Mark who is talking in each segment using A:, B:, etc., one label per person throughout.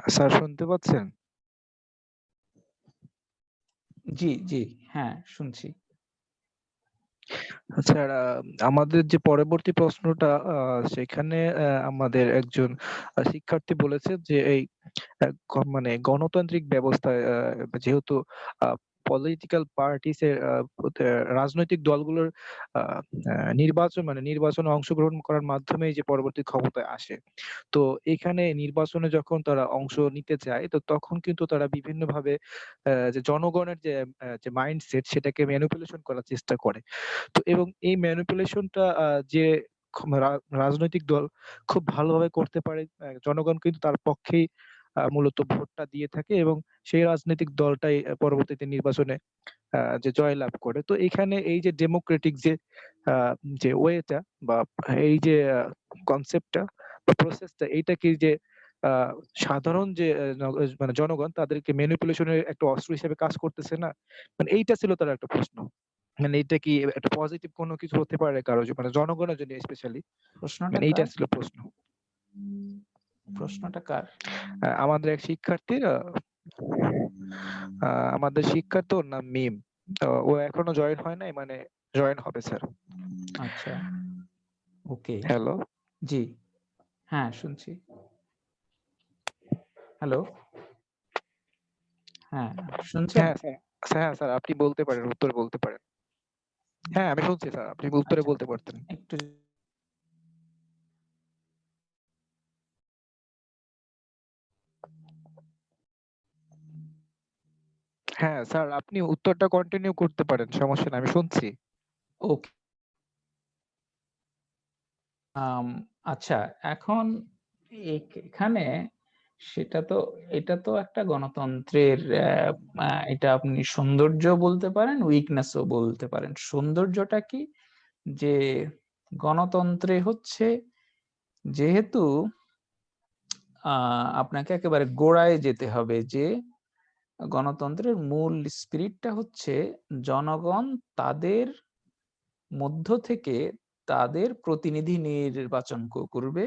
A: Sir শুনতে পাচ্ছেন?
B: জি, জি। হ্যাঁ, শুনছি।
A: স্যার, আমাদের যে পরবর্তী প্রশ্নটা সেখানে আমাদের একজন শিক্ষার্থী বলেছে যে এই মানে গণতান্ত্রিক ব্যবস্থায় যেহেতু আ পলিটিক্যাল পার্টিস এর রাজনৈতিক দলগুলোর আ আ নির্বাচনে অংশগ্রহণ করার মাধ্যমেই যে পরবর্তী ক্ষমতায় আসে। তো এখানে নির্বাচনে যখন তারা অংশ নিতে চায়, তো তখন কিন্তু তারা বিভিন্নভাবে যে জনগণের যে মাইন্ডসেট সেটাকে ম্যানিপুলেশন করার চেষ্টা করে। তো এবং এই ম্যানিপুলেশনটা যে রাজনৈতিক দল খুব ভালোভাবে করতে পারে, জনগণ কিন্তু তার পক্ষেই মূলত ভোটটা দিয়ে থাকে এবং সেই রাজনৈতিক দলটাই পরবর্তীতে নির্বাচনে যে জয়লাভ করে। তো এখানে এই যে ডেমোক্রেটিক আ যে ওয়েটা বা এই যে কনসেপ্টটা বা প্রসেসটা, এইটা কি যে আ সাধারণ যে মানে জনগণ তাদেরকে ম্যানিপুলেশন এর একটা অস্ত্র হিসেবে কাজ করতেছে না? মানে এইটা ছিল তার একটা প্রশ্ন। মানে এটা কি একটা পজিটিভ কোনো কিছু হতে পারে কারো মানে জনগণের জন্য স্পেশালি?
B: প্রশ্নটা
A: মানে এইটা
B: কার?
A: ছিল প্রশ্ন।
B: প্রশ্নটা কার?
A: আমাদের এক শিক্ষার্থীর আমাদের শিক্ষার্থী, ওর নাম মিম। তো ও এখনো জয়েন হয় নাই, মানে জয়েন হবে স্যার।
B: আচ্ছা, ওকে।
A: হ্যালো?
B: জি। হ্যাঁ, শুনছি। হ্যালো? হ্যাঁ, শুনছেন?
A: হ্যাঁ, স্যার। হ্যাঁ, স্যার আপনি বলতে পারেন, উত্তরে বলতে পারেন। হ্যাঁ, আমি শুনছি স্যার। আপনি উত্তরে
B: আচ্ছা,
A: বলতে পারতেন।
B: একটু
A: হ্যাঁ, স্যার আপনি উত্তরটা কন্টিনিউ করতে পারেন। সমস্যা নাই। আমি শুনছি।
B: ওকে। আম আচ্ছা, এখন এখানে সেটা তো এটা তো একটা গণতন্ত্রের এটা আপনি সৌন্দর্য বলতে পারেন, উইকনেস ও বলতে পারেন। সৌন্দর্যটা কি? যে গণতন্ত্রে হচ্ছে যেহেতু আপনাকে একেবারে গোড়ায় যেতে হবে যে গণতন্ত্রের মূল স্পিরিটটা হচ্ছে জনগণ তাদের মধ্য থেকে তাদের প্রতিনিধি নির্বাচন করবে।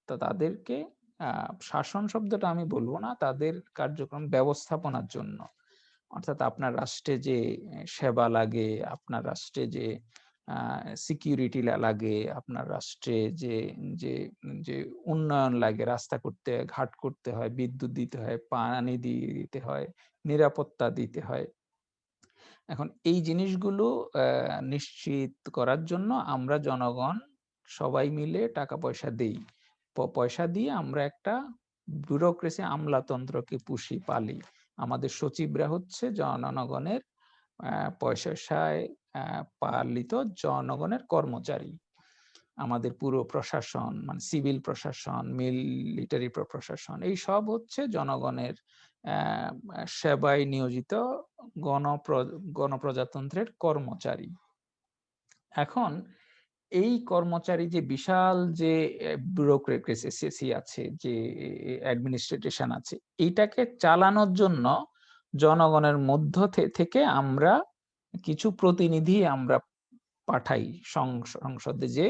B: তা তাদেরকে শাসন শব্দটা আমি বলব না, তাদের কার্যক্রম ব্যবস্থাপনার জন্য। অর্থাৎ আপনার রাষ্ট্রে যে সেবা লাগে, আপনার রাষ্ট্রে যে সিকিউরিটি লাগে, আপনার রাষ্ট্রে যে যে যে উন্নয়ন লাগে, রাস্তা করতে, ঘাট করতে হয়, বিদ্যুৎ দিতে হয়, পানি দিতে হয়, নিরাপত্তা দিতে হয়। এখন এই জিনিসগুলো নিশ্চিত করার জন্য আমরা জনগণ সবাই মিলে টাকা পয়সা দেই। পয়সা দিয়ে আমরা একটা ব্যুরোক্রেসি আমলাতন্ত্রকে পুষি, পালি। আমাদের সচিবরা হচ্ছে জনগণের পয়সায় পালিত জনগণের কর্মচারী। আমাদের পুরো প্রশাসন মানে সিভিল প্রশাসন, মিলিটারি প্রশাসন এই সব হচ্ছে জনগণের সেবায় নিয়োজিত গণপ্র গণপ্রজাতন্ত্রের কর্মচারী। এখন এই কর্মচারী যে বিশাল যে ব্যুরোক্রেসি আছে, যে অ্যাডমিনিস্ট্রেশন আছে, এইটাকে চালানোর জন্য জনগণের মধ্য থেকে আমরা কিছু প্রতিনিধি আমরা পাঠাই সংসদে, যে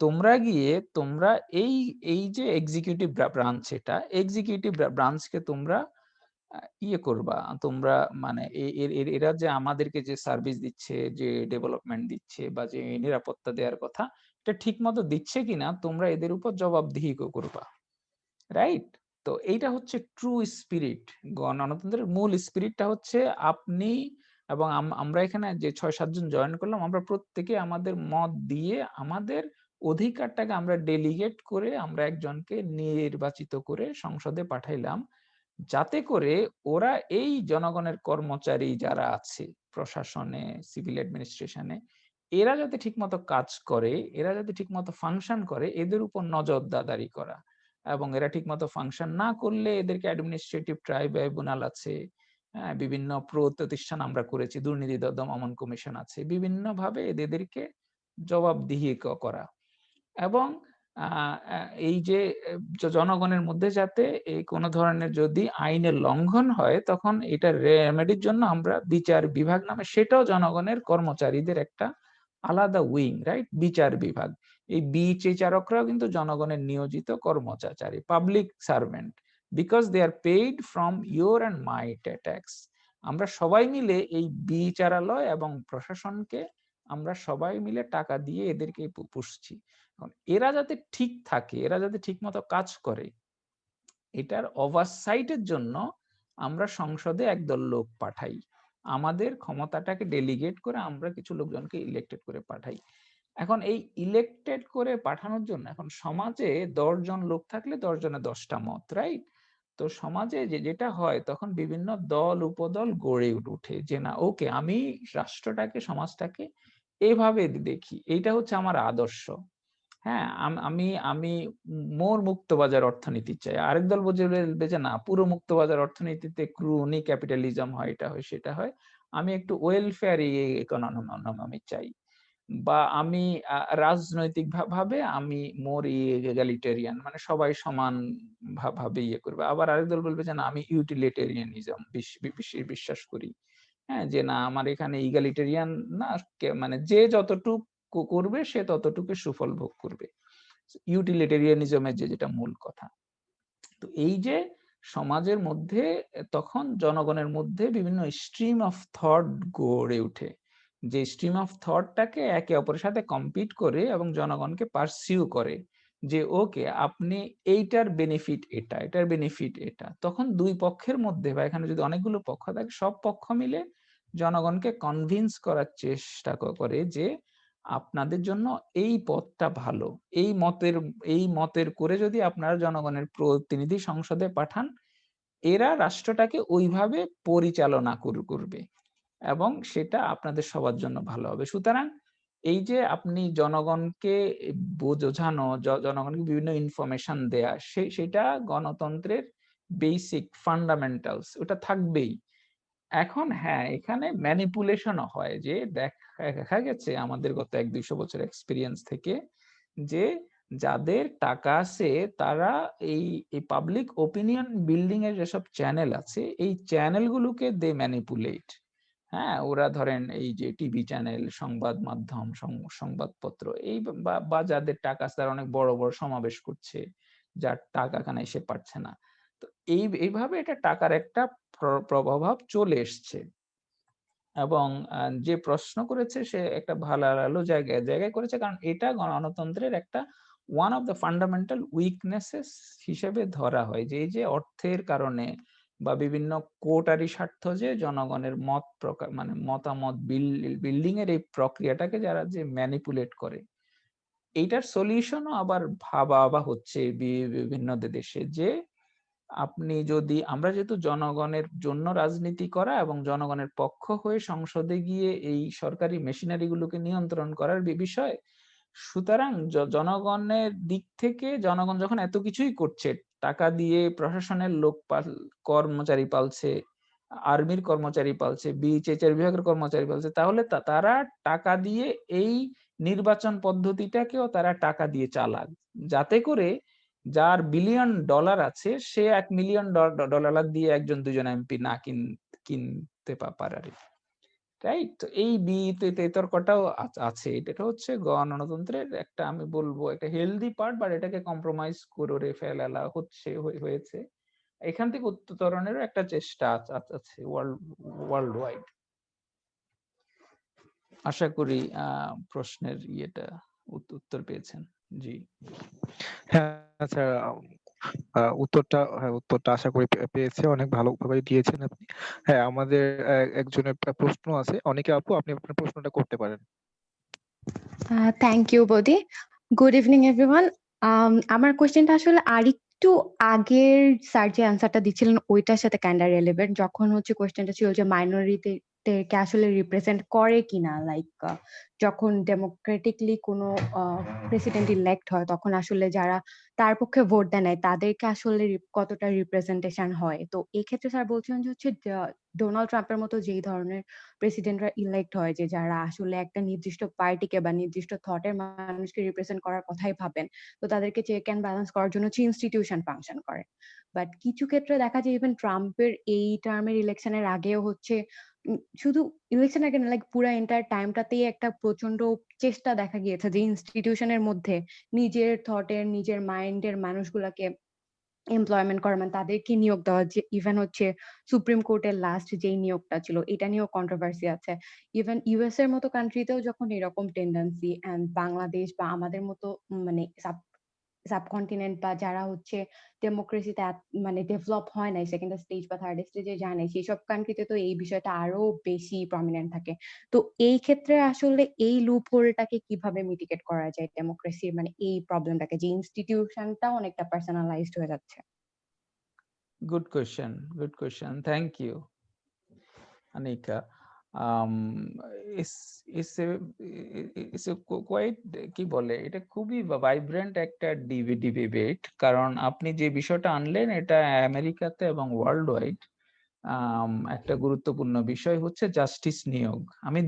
B: তোমরা গিয়ে তোমরা এই এই যে এক্সিকিউটিভ ব্রাঞ্চ, এটা এক্সিকিউটিভ ব্রাঞ্চকে তোমরা ইয়ে করবা, তোমরা মানে এরা যে আমাদেরকে যে সার্ভিস দিচ্ছে, যে ডেভেলপমেন্ট দিচ্ছে বা যে নিরাপত্তা দেওয়ার কথা, এটা ঠিক মতো দিচ্ছে কিনা তোমরা এদের উপর জবাবদিহি করবা, রাইট? তো এইটা হচ্ছে ট্রু স্পিরিট। গণতন্ত্রের মূল স্পিরিটটা হচ্ছে আপনি এবং আমরা এখানে যে ৬-৭ জন জয়েন করলাম, আমরা প্রত্যেকে আমাদের মত দিয়ে আমাদের অধিকারটাকে আমরা ডেলিগেট করে আমরা একজনকে নির্বাচিত করে সংসদে পাঠাইলাম, যাতে করে ওরা এই জনগণের কর্মচারী যারা আছে প্রশাসনে, সিভিল অ্যাডমিনিস্ট্রেশনে, এরা যাতে ঠিকমতো কাজ করে, এরা যাতে ঠিকমতো ফাংশন করে, এদের উপর নজরদারি করা। এবং এরা ঠিকমতো ফাংশন না করলে এদেরকে অ্যাডমিনিস্ট্রেটিভ ট্রাইব্যুনাল আছে, বিভিন্ন প্রতিষ্ঠান আমরা করেছি, দুর্নীতি দমন কমিশন আছে, বিভিন্নভাবে এদেরকে জবাবদিহি করা। এবং এই যে জনগণের মধ্যে যাতে এই কোন ধরনের যদি আইনের লঙ্ঘন হয়, তখন এটা রেমেডির জন্য আমরা বিচার বিভাগ নামে, সেটাও জনগণের কর্মচারীদের একটা আলাদা উইং, রাইট? বিচার বিভাগ। এই বিচারকরাও কিন্তু জনগণের নিয়োজিত কর্মচারী, public servant. Because they are paid from your and my tax. আমরা সবাই মিলে এই বিচারালয় এবং প্রশাসনকে আমরা সবাই মিলে টাকা দিয়ে এদেরকে পুষছি। এখন এরা যাতে ঠিক থাকে, এরা যাতে ঠিক মতো কাজ করে, এটার ওভারসাইটের জন্য আমরা সংসদে একদল লোক পাঠাই। আমাদের ক্ষমতাটাকে ডেলিগেট করে আমরা কিছু লোকজনকে ইলেক্টেড করে পাঠাই। এখন এই ইলেক্টেড করে পাঠানোর জন্য এখন সমাজে ১০ জন লোক থাকলে ১০ জনের ১০ টা মত, রাইট? তো সমাজে যেটা হয় তখন বিভিন্ন দল উপদল গড়ে উঠে যে না ওকে আমি রাষ্ট্রটাকে সমাজটাকে এভাবে দেখি, এইটা হচ্ছে আমার আদর্শ। হ্যাঁ, আমি আমি মোর মুক্তবাজার অর্থনীতি চাই। আরেক দল বলবে যে না পুরো মুক্তবাজার অর্থনীতিতে ক্রুনি ক্যাপিটালিজম হয়, এটা হয় সেটা হয়। আমি একটু ওয়েলফেয়ার ইকোনমি চাই। বা আমি রাজনৈতিক ভাবে আমি মোর এগালিটেরিয়ান, মানে সবাই সমান ভাবে ইয়ে করবে। আবার আরেক দল বলবে যে না আমি ইউটিলিটেরিয়ানিজম বিশ্বাস করি। হ্যাঁ, যে না আমার এখানে ইগালিটেরিয়ান না, মানে যে যতটুক করবে সে ততটুকু সুফল ভোগ করবে। ইউটিলিটেরিয়ানিজমের যেটা মূল কথা। তো এই যে সমাজের মধ্যে তখন জনগণের মধ্যে বিভিন্ন স্ট্রিম অফ থট গড়ে ওঠে, যে স্ট্রিম অফ থটটাকে একে অপরের সাথে কম্পিট করে এবং জনগণকে পারসিউ করে যে ওকে আপনি এইটার বেনিফিট এটা, এটার বেনিফিট এটা। তখন দুই পক্ষের মধ্যে বা এখানে যদি অনেকগুলো পক্ষ থাকে সব পক্ষ মিলে জনগণকে কনভিন্স করার চেষ্টা করে যে আপনাদের জন্য এই পথটা ভালো। এই মতের করে যদি আপনারা জনগণের প্রতিনিধি সংসদে পাঠান, এরা রাষ্ট্রটাকে ওইভাবে পরিচালনা করবে এবং সেটা আপনাদের সবার জন্য ভালো হবে। সুতরাং এই যে আপনি জনগণকে বোঝানো, জনগণকে বিভিন্ন ইনফরমেশন দেয়া, সেটা গণতন্ত্রের বেসিক ফান্ডামেন্টালস, ওটা থাকবেই। এখন হ্যাঁ, এখানে ম্যানিপুলেশনও হয়, যে দেখা গেছে আমাদের গত ১-২০০ বছর এক্সপেরিয়েন্স থেকে যে যাদের টাকা আছে তারা এই পাবলিক ওপিনিয়ন বিল্ডিং এর যেসব চ্যানেল আছে এই চ্যানেলগুলোকে দে ম্যানিপুলেট। হ্যাঁ, ওরা ধরেন এই যে টিভি চ্যানেল, সংবাদ মাধ্যম, সংবাদপত্র, এই বা যাদের টাকা আছে তারা অনেক বড় বড় সমাবেশ করছে, যার টাকা কানায় সে পারছে না। তো এইভাবে এটা টাকার একটা প্রভাব চলে এসছে। এবং যে প্রশ্ন করেছে সে একটা ভালো জায়গায় করেছে, কারণ এটা গণতন্ত্রের একটা one of the fundamental weaknesses হিসেবে ধরা হয়, যে এই যে অর্থের কারণে বা বিভিন্ন কোটারি স্বার্থ যে জনগণের মত প্রকার মানে মতামত বিল্ডিং এর এই প্রক্রিয়াটাকে যারা যে ম্যানিপুলেট করে, এইটার সলিউশনও আবার ভাবা হচ্ছে বিভিন্ন দেশে, যে আপনি যদি আমরা যেহেতু জনগণের জন্য রাজনীতি করা এবং জনগণের পক্ষ হয়ে সংসদে গিয়ে এই সরকারি মেশিনারি গুলোকে নিয়ন্ত্রণ করার বিষয়, সুতরাং জনগণের দিক থেকে জনগণ যখন এত কিছুই করছে, টাকা দিয়ে প্রশাসনের লোক কর্মচারী পালছে, আর্মির কর্মচারী পালছে, বিচার বিভাগের কর্মচারী পালছে, তাহলে তারা টাকা দিয়ে এই নির্বাচন পদ্ধতিটাকেও তারা টাকা দিয়ে চালাক, যাতে করে যার বিলিয়ন ডলার আছে সে $1 মিলিয়ন দিয়ে একজন দুজন এমপি না কিনতে পারে, রাইট? তো এই বিতর্কটাও আছে। এটা হচ্ছে গণতন্ত্রের একটা, আমি বলবো একটা হেলদি পার্ট, বাট এটাকে কম্প্রোমাইজ করে ফেলা হয়েছে। এখান থেকে উত্তরণেরও একটা চেষ্টা আছে ওয়ার্ল্ড ওয়াইড। আশা করি প্রশ্নের উত্তর পেয়েছেন। জি।
A: হ্যাঁ, আচ্ছা, উত্তরটা আশা করি পেয়েছে। অনেক ভালোভাবে দিয়েছেন আপনি। হ্যাঁ, আমাদের একজনের প্রশ্ন আছে। অনিকা আপু, আপনি আপনার প্রশ্নটা করতে পারেন।
C: থ্যাংক ইউ বদি। Good evening everyone. আমার কোয়েশ্চেনটা আসলে আরেকটু আগের স্যার যে অ্যান্সারটা দিচ্ছিলেন ওইটার সাথে কাইন্ড অফ রিলেভেন্ট, যখন হচ্ছে কোয়েশ্চেনটা ছিল যে মাইনরিটিদেরকে আসলে রিপ্রেজেন্ট করে কিনা, লাইক যখন ডেমোক্রেটিকলি কোনো প্রেসিডেন্ট ইলেক্ট হয় তখন আসলে যারা তার পক্ষে ভোট দেয় নাই তাদেরকে আসলে কতটা রিপ্রেজেন্টেশন হয়। তো এই ক্ষেত্রে স্যার বলছেন যে হচ্ছে ডোনাল্ড ট্রাম্পের মতো যেই ধরনের প্রেসিডেন্টরা ইলেক্ট হয়, যে যারা আসলে একটা নির্দিষ্ট পার্টিকে বা নির্দিষ্ট থটের মানুষকে রিপ্রেজেন্ট করার কথাই ভাবেন, তো তাদেরকে চেক অ্যান্ড ব্যালেন্স করার জন্য হচ্ছে ইনস্টিটিউশন ফাংশন করে। বাট কিছু ক্ষেত্রে দেখা যায় ইভেন ট্রাম্পের এই টার্মের ইলেকশনের আগেও হচ্ছে শুধু ইলেকশন আগে না, লাইক পুরো এন্টায়ার টাইমটাতেই একটা প্রচন্ড চেষ্টা দেখা গিয়েছে যে ইনস্টিটিউশনের মধ্যে নিজের থটের নিজের মাইন্ডের মানুষগুলাকে এমপ্লয়মেন্ট করা, মানে তাদেরকে নিয়োগ দেওয়া, যে ইভেন হচ্ছে সুপ্রিম কোর্টের লাস্ট যেই নিয়োগটা ছিল এটা নিয়েও কন্ট্রোভার্সি আছে। ইভেন ইউএস এর মতো কান্ট্রিতেও যখন এরকম টেন্ডেন্সি, এন্ড বাংলাদেশ বা আমাদের মতো মানে সাবকন্টিনেন্ট বা যারা হচ্ছে ডেমোক্রেসিতে মানে ডেভেলপ হয় নাই, সেকেন্ড স্টেজ বা থার্ড স্টেজে যায় নাই, সেসব কান্ট্রিতে তো এই বিষয়টা আরো বেশি প্রমিনেন্ট থাকে। তো এই ক্ষেত্রে আসলে এই লুপ হোলটাকে কিভাবে মিটিগেট করা যায়, ডেমোক্রেসির মানে এই প্রবলেমটাকে, যে ইনস্টিটিউশনটা অনেকটা পার্সোনালাইজড হয়ে যাচ্ছে?
B: Good question, good question, thank you Anika. It's a quite কি বলে, এটা খুবই ভাইব্রেন্ট একটা ডিবেট, কারণ আপনি যে বিষয়টা আনলেন এটা আমেরিকাতে এবং ওয়ার্ল্ড ওয়াইড একটা গুরুত্বপূর্ণ বিষয় হচ্ছে জাস্টিস নিয়োগ। আমি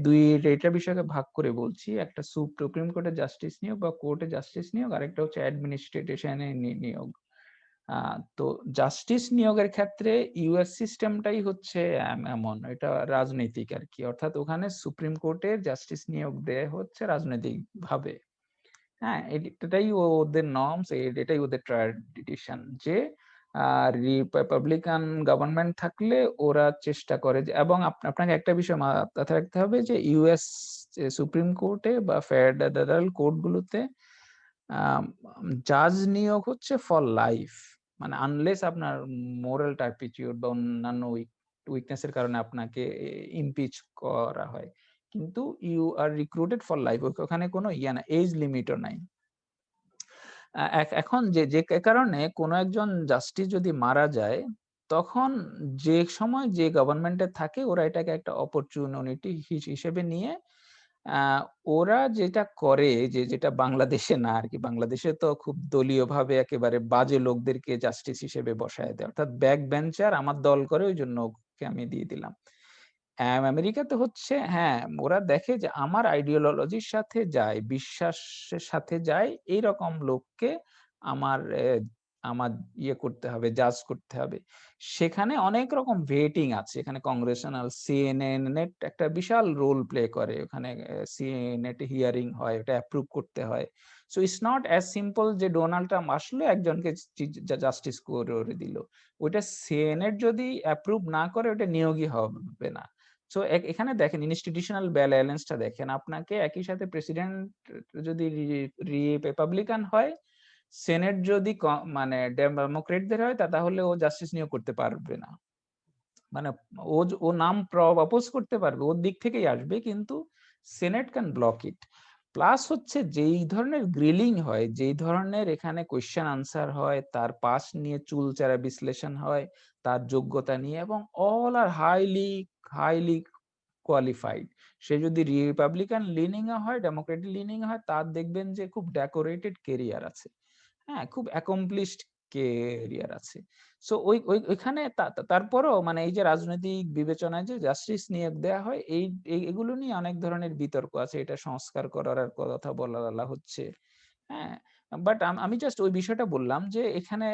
B: এটা বিষয়কে ভাগ করে বলছি, একটা সুপ্রিম কোর্টে জাস্টিস নিয়োগ বা কোর্টে জাস্টিস নিয়োগ, আরেকটা হচ্ছে অ্যাডমিনিস্ট্রেশনে নিয়োগ। তো জাস্টিস নিয়োগের ক্ষেত্রে ইউএস সিস্টেমটাই হচ্ছে এমন, এটা রাজনৈতিক আর কি, অর্থাৎ ওখানে সুপ্রিম কোর্টে জাস্টিস নিয়োগ দেয়া হচ্ছে রাজনৈতিক ভাবে। হ্যাঁ, এটাই ওদের নর্মস, এটাই ওদের ট্র্যাডিশন, যে রিপাবলিকান গভর্নমেন্ট থাকলে ওরা চেষ্টা করে যে, এবং আপনাকে একটা বিষয় মাথায় রাখতে হবে যে ইউএস সুপ্রিম কোর্টে বা ফেডারেল কোর্টগুলোতে জাজ নিয়োগ হচ্ছে ফর লাইফ, মানে আনলেস আপনার মোরাল টার্পিটিউড বা অন্যান্য উইকনেসের কারণে আপনাকে ইমপিচ করা হয়, কিন্তু you are recruited for life, ওখানে কোনো এজ লিমিটও নাই। এখন যে যে কারণে কোনো একজন জাস্টিস যদি মারা যায়, তখন যে সময় যে গভর্নমেন্টে থাকে ওরা এটাকে একটা অপরচুনিটি হিসেবে নিয়ে ওরা যেটা করে, যেটা বাংলাদেশে না আর কি, বাংলাদেশে তো খুব দলীয়ভাবে একেবারে বাজে লোকদেরকে জাস্টিস হিসেবে বসায় দেয়, অর্থাৎ ব্যাক বেঞ্চার আমার দল করে ওই জন্য ওকে আমি দিয়ে দিলাম। আমেরিকাতে হচ্ছে, হ্যাঁ, ওরা দেখে যে আমার আইডিওলজির সাথে যায়, বিশ্বাসের সাথে যায়, এইরকম লোককে আমার আমার করতে হবে, জাজ করতে হবে। সেখানে অনেক রকম ভেটিং আছে, এখানে কংগ্রেশনাল সিনেট একটা বিশাল রোল প্লে করে, ওখানে সিনেট হিয়ারিং হয়, ওটা অ্যাপ্রুভ করতে হয়। So it's not as simple যে ডোনাল্ড ট্রাম্প আসলো একজনকে জাস্টিস করে দিল, ওইটা সেনেট যদি অ্যাপ্রুভ না করে ওটা নিয়োগই হবে না। সো এখানে দেখেন ইনস্টিটিউশনাল ব্যালেন্সটা দেখেন, আপনাকে একই সাথে প্রেসিডেন্ট যদি রিপাবলিকান হয়, সেনেট যদি মানে ডেমোক্রেটদের হয়, তাহলে ও জাস্টিস নিয়োগ করতে পারবে না, মানে ও নাম প্রপোজ করতে পারবে, ওর দিক থেকেই আসবে, কিন্তু senate can block it. Plus হচ্ছে যেই ধরনের গ্রিলিং হয়, যেই ধরনের এখানে কোয়েশ্চেন আনসার হয়, তার পাস নিয়ে চুলচেরা বিশ্লেষণ হয়, তার যোগ্যতা নিয়ে, এবং all are highly highly qualified. সে যদি রিপাবলিকান লিনিং এ হয়, ডেমোক্রেটিক লিনিং হয়, তার দেখবেন যে খুব ডেকোরেটেড কেরিয়ার আছে, হ্যাঁ, খুব অ্যাকমপ্লিশড কেরিয়ার আছে। সো ওইখানে তারপরও মানে এই যে রাজনৈতিক বিবেচনায় যে জাস্টিস নিয়োগ দেওয়া হয়, এগুলো নিয়ে অনেক ধরনের বিতর্ক আছে, এটা সংস্কার করার কথা বলা হচ্ছে। হ্যাঁ, বাট আমি জাস্ট ওই বিষয়টা বললাম যে এখানে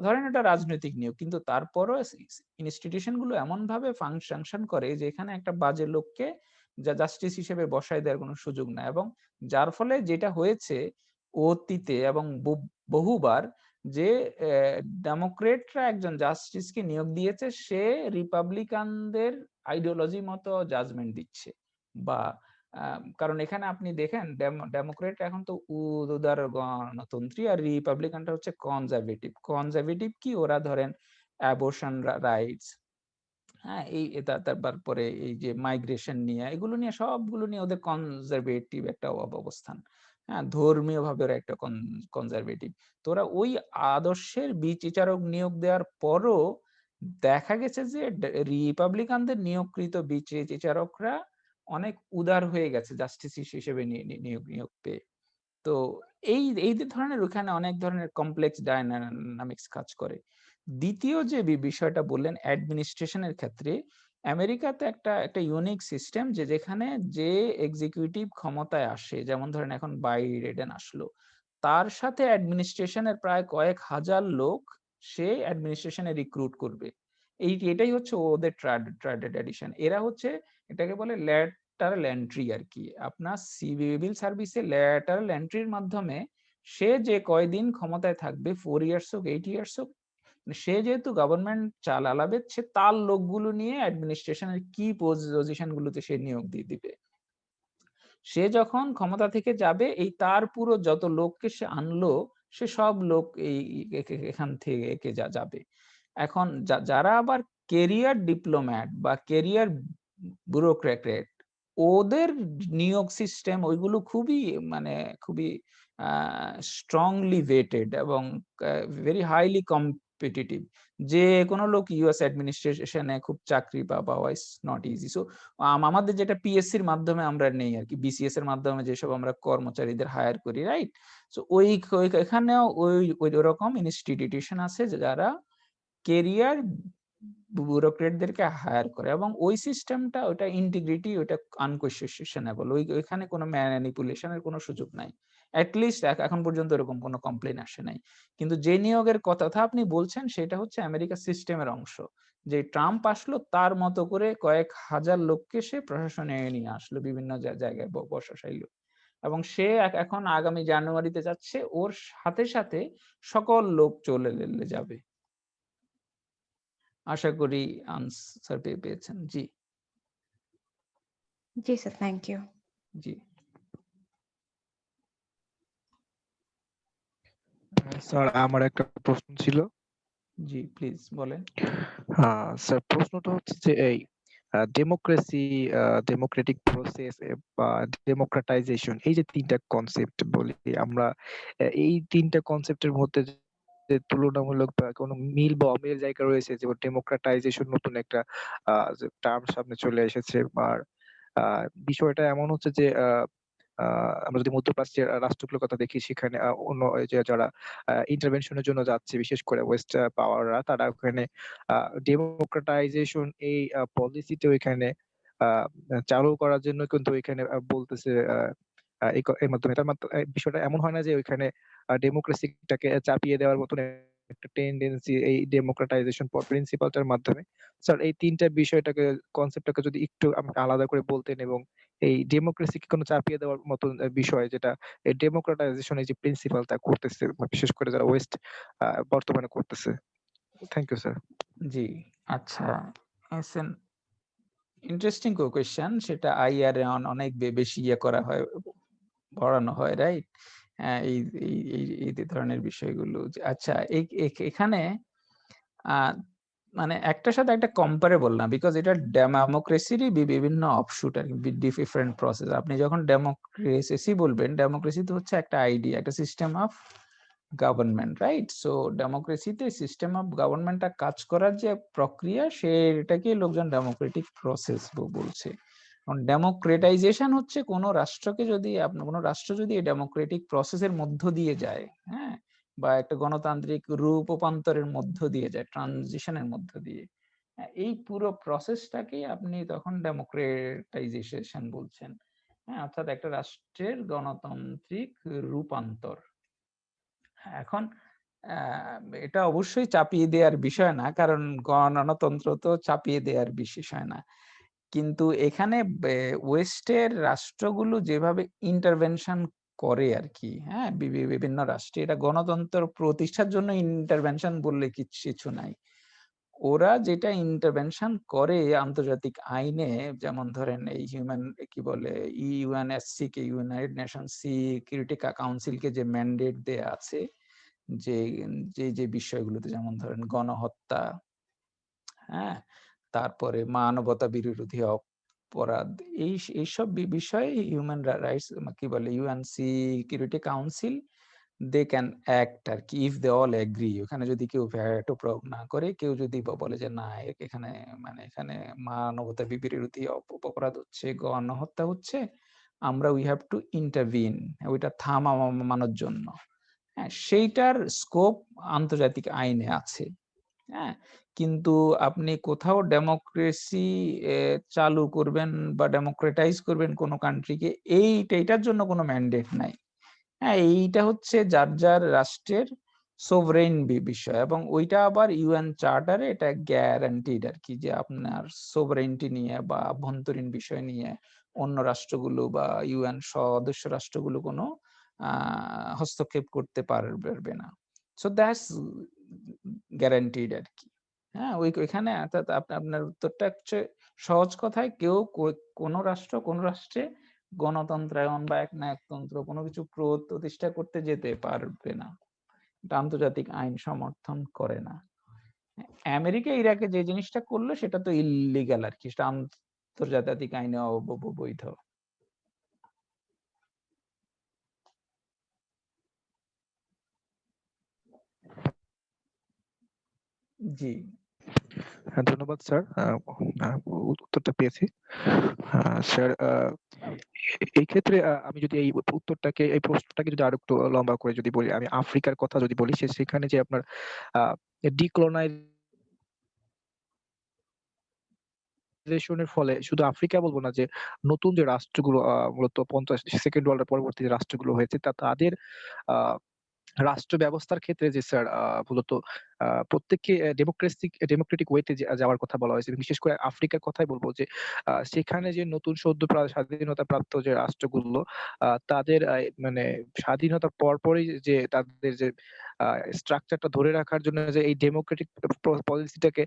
B: ধরেন এটা রাজনৈতিক নিয়োগ, কিন্তু তারপরও ইনস্টিটিউশন গুলো এমন ভাবে ফাংশন করে যে এখানে একটা বাজে লোককে জাস্টিস হিসেবে বসায় দেওয়ার কোনো সুযোগ নাই, এবং যার ফলে যেটা হয়েছে অতীতে এবং বহুবার, যে ডেমোক্রেটরা একজন জাস্টিসকে নিয়োগ দিয়েছে, সে রিপাবলিকানদের আইডিওলজি মতো জাজমেন্ট দিচ্ছে, বা কারণ এখানে আপনি দেখেন ডেমোক্রেট এখন তো উদার গণতন্ত্রী, আর রিপাবলিকানটা হচ্ছে কনজারভেটিভ। কনজারভেটিভ কি, ওরা ধরেন অ্যাবর্শন রাইটস, হ্যাঁ, এই তারপরে এই যে মাইগ্রেশন নিয়ে, এগুলো নিয়ে, সবগুলো নিয়ে ওদের কনজারভেটিভ একটা অবস্থান। হ্যাঁ, ধর্মীয় ভাবে ওরা একটা কনজারভেটিভ। তো ওরা ওই আদর্শের বিচারক নিয়োগ দেওয়ার পরও দেখা গেছে যে রিপাবলিকানদের নিয়োগকৃত বিচারকরা অনেক উদার হয়ে গেছে জাস্টিস হিসেবে নিয়োগ পেয়ে। তো এই যে ধরনের ওখানে অনেক ধরনের কমপ্লেক্স ডায়নামিক্স কাজ করে। দ্বিতীয় যে বিষয়টা বললেন অ্যাডমিনিস্ট্রেশনের ক্ষেত্রে, আমেরিকাতে একটা ইউনিক সিস্টেম, যে যেখানে যে এক্সিকিউটিভ ক্ষমতায় আসে, যেমন ধরেন এখন বাইডেন আসলো, তার সাথে অ্যাডমিনিস্ট্রেশনের প্রায় কয়েক হাজার লোক সে অ্যাডমিনিস্ট্রেশনে রিক্রুট করবে। এটাই হচ্ছে ওদের ট্র্যাডিশন। এরা হচ্ছে, এটাকে বলে ল্যাটারাল এন্ট্রি আর কি। আপনার সিভিল সার্ভিসে ল্যাটারাল এন্ট্রির মাধ্যমে সে যে কয়দিন ক্ষমতায় থাকবে, 4 ইয়ার্স হোক 8 ইয়ার্স হোক, সে যেহেতু গভর্নমেন্ট চালাবে, সে তার লোকগুলো নিয়ে অ্যাডমিনিস্ট্রেশনের কি পজিশন গুলোতে সে নিয়োগ দিয়ে দিবে। সে যখন ক্ষমতা থেকে যাবে, এই তার পুরো যত লোককে সে আনলো, সে সব লোক এই এখান থেকে যাবে। এখন যারা আবার কেরিয়ার ডিপ্লোম্যাট বা কেরিয়ার ব্যুরোক্র্যাট, ওদের নিয়োগ সিস্টেম ওইগুলো খুবই মানে খুবই স্ট্রংলি ভেটেড এবং ভেরি হাইলি কম্পিটিটিভ। যে কোনো লোক ইউএস অ্যাডমিনিস্ট্রেশনে খুব চাকরি পাওয়া ইজ নট ইজি। সো আমাদের যেটা পিএসসির মাধ্যমে আমরা নেই আর কি, বিসিএস এর মাধ্যমে যেসব আমরা কর্মচারীদের হায়ার করি, রাইট? সো এখানেও ওই রকম ইনস্টিটিউশন আছে যারা কেরিয়ার ব্যুরোক্রেটদেরকে হায়ার করে, এবং ওই সিস্টেমটা, ওটা ইন্টিগ্রিটি, ওটা আনকোয়েশ্চনেবল। ওইখানে কোনো ম্যানিপুলেশনের কোনো সুযোগ নাই। অ্যাটলিস্ট এখন পর্যন্ত এরকম কোনো কমপ্লেন আসে নাই। কিন্তু যে নিয়োগের কথা আপনি বলছেন, সেটা হচ্ছে আমেরিকা সিস্টেমের অংশ। যে ট্রাম্প আসলো, তার মতো করে কয়েক হাজার লোককে সে প্রশাসনে নিয়ে আসলো, বিভিন্ন জায়গায় বসাইলো, এবং সে এখন আগামী জানুয়ারিতে যাচ্ছে, ওর সাথে সাথে সকল লোক চলে যাবে। আশা করি আনসার পেয়েছেন। জি
C: জি স্যার, থ্যাংক ইউ।
B: জি
A: স্যার আমার একটা প্রশ্ন ছিল।
B: জি প্লিজ বলেন।
A: স্যার প্রশ্নটা হচ্ছে যে এই ডেমোক্রেসি, ডেমোক্রেটিক প্রসেস বা ডেমোক্রেটাইজেশন, এই যে তিনটা কনসেপ্ট বলি আমরা, এই তিনটা কনসেপ্টের মধ্যে যে তুলনামূলক বা কোনো মিল বা অমিল জায়গা রয়েছে, যেমন ডেমোক্রেটাইজেশন নতুন একটা টার্ম সামনে চলে এসেছে। আর বিষয়টা এমন হচ্ছে যে আমরা যদি মধ্যপ্রাচ্যের রাষ্ট্রগুলোর কথা দেখি, সেখানে অন্য এই যে যারা ইন্টারভেনশনের জন্য যাচ্ছে, বিশেষ করে ওয়েস্ট পাওয়াররা, তারা ওখানে ডেমোক্রেটাইজেশন এই পলিসিটা ওইখানে আহ, চালু করার জন্য কিন্তু ওইখানে বলতেছে এর মাধ্যমে। তার মাধ্যমে বিষয়টা এমন হয় না যে ওইখানে ডেমোক্রেসিটাকে চাপিয়ে দেওয়ার মতন একটা টেন্ডেন্সি এই ডেমোক্রেটাইজেশন প্রিন্সিপালটার মাধ্যমে। স্যার এই তিনটা বিষয়টাকে, কনসেপ্টটাকে যদি একটু আমাকে আলাদা করে বলতেন, এবং এই ডেমোক্রেসি কি কোনো চাপিয়ে দেওয়ার মতন বিষয়, যেটা এই ডেমোক্রেটাইজেশন এই যে প্রিন্সিপালটা করতেছে, বিশেষ করে যারা ওয়েস্ট বর্তমানে করতেছে। Thank you sir.
B: জি আচ্ছা, ইন্টারেস্টিং কোয়েশ্চেন। সেটা আইআর অনেক বেশি ইয়ে করা হয়, পড়ানো হয়, রাইট? এই এই এই এই ধরনের বিষয়গুলো। আচ্ছা, এখানে মানে একটার সাথে একটা কম্পারেবল না, বিকজ এটা ডেমোক্রেসিরই বিভিন্ন অফশুট আর ডিফারেন্ট প্রসেস। আপনি যখন ডেমোক্রেসি বলবেন, ডেমোক্রেসি তো হচ্ছে একটা আইডিয়া, একটা system of government, right? So ডেমোক্রেসিতে সিস্টেম অফ গভর্নমেন্টটা কাজ করার যে প্রক্রিয়া, সেটাকে লোকজন ডেমোক্রেটিক প্রসেস বলছে। ডেমোক্রেটাইজেশন হচ্ছে কোনো রাষ্ট্রকে যদি কোনো রাষ্ট্র যদি এই ডেমোক্রেটিক প্রসেসের মধ্য দিয়ে যায়, হ্যাঁ, বা একটা গণতান্ত্রিক রূপান্তরের মধ্য দিয়ে যায়, ট্রানজিশনের মধ্য দিয়ে, এই পুরো প্রসেসটাকেই আপনি তখন ডেমোক্রেটাইজেশন বলছেন। হ্যাঁ, অর্থাৎ একটা রাষ্ট্রের গণতান্ত্রিক রূপান্তর। এখন এটা অবশ্যই চাপিয়ে দেওয়ার বিষয় না, কারণ গণতন্ত্র তো চাপিয়ে দেওয়ার বিষয় না। কিন্তু এখানে ওয়েস্টের রাষ্ট্রগুলো যেভাবে ইন্টারভেনশন করে আর কি, হ্যাঁ, বিভিন্ন রাষ্ট্রে, এটা গণতন্ত্র প্রতিষ্ঠার জন্য ইন্টারভেনশন বললে কিছু নাই। ওরা যেটা ইন্টারভেনশন করে আন্তর্জাতিক আইনে, যেমন ধরেন এই হিউম্যান কি বলে ইউএনএসসি কে, ইউনাইটেড নেশন সিকিউরিটি কাউন্সিল কে যে ম্যান্ডেট দেয়া আছে, যে যে বিষয়গুলোতে, যেমন ধরেন গণহত্যা, হ্যাঁ, তারপরে মানবতা বিরোধী অপরাধ, এইসব বিষয়ে হিউম্যান রাইটস কি বলে UN security council, they can act আর কি, ইফ দে অল এগ্রি। ওখানে যদি কেউ ভেটো প্রয়োগ না করে, কেউ যদি বলে যে না, এখানে মানে এখানে মানবতা বিরোধী অপরাধ হচ্ছে, গণহত্যা হচ্ছে, আমরা উই হ্যাভ টু ইন্টারভিন, ওইটা থামানোর জন্য, হ্যাঁ, সেইটার স্কোপ আন্তর্জাতিক আইনে আছে। হ্যাঁ, কিন্তু আপনি কোথাও ডেমোক্রেসি চালু করবেন বা ডেমোক্রেটাইজ করবেন কোনো কান্ট্রিকে, এইটার জন্য কোনো ম্যান্ডেট নাই। হ্যাঁ, এইটা হচ্ছে যার যার রাষ্ট্রের সোভরেইন বিষয়, এবং ওইটা আবার ইউএন চার্টারে এটা গ্যারান্টিড আর কি, যে আপনার সোভরেইনটি নিয়ে বা আভ্যন্তরীণ বিষয় নিয়ে অন্য রাষ্ট্রগুলো বা ইউএন সদস্য রাষ্ট্রগুলো কোনো হস্তক্ষেপ করতে পারবে না। সো দ্যাটস গ্যারান্টিড আর কি। হ্যাঁ, ওইখানে অর্থাৎ আপনার উত্তরটা হচ্ছে সহজ কথায় কেউ কোনো রাষ্ট্রে গণতন্ত্রায়ন বা একনায়কতন্ত্র কোনো কিছু প্রতিষ্ঠা করতে যেতে পারবে না। এটা আন্তর্জাতিক আইন সমর্থন করে না। আমেরিকা ইরাকে যে জিনিসটা করলো সেটা তো ইল্লিগাল আর কি, সেটা আন্তর্জাতিক আইনে অবৈধ। জি।
A: হ্যাঁ, ধন্যবাদ স্যার। উত্তরটা পেয়েছি। স্যার, এই ক্ষেত্রে আমি যদি এই প্রশ্নটাকে যদি আরেকটু লম্বা করে যদি বলি, আমি আফ্রিকার কথা যদি বলি, সেখানে যে আপনার ডিকলোনাইজেশনের ফলে শুধু আফ্রিকা বলবো না, যে নতুন যে রাষ্ট্রগুলো মূলত 50 সেকেন্ড ওয়ার্ল্ডের পরবর্তী যে রাষ্ট্রগুলো হয়েছে তাদের আহ রাষ্ট্র ব্যবস্থার ক্ষেত্রে যে স্যার মূলত প্রত্যেককে ডেমোক্রেটিক ওয়েতে যাওয়ার কথা বলা হয়েছে। বিশেষ করে আফ্রিকার কথাই বলবো, যে সেখানে যে নতুন সদ্য স্বাধীনতা প্রাপ্ত যে রাষ্ট্রগুলো, তাদের মানে স্বাধীনতার পরপরই যে তাদের যে স্ট্রাকচারটা ধরে রাখার জন্য যে এই ডেমোক্রেটিক পলিসিটাকে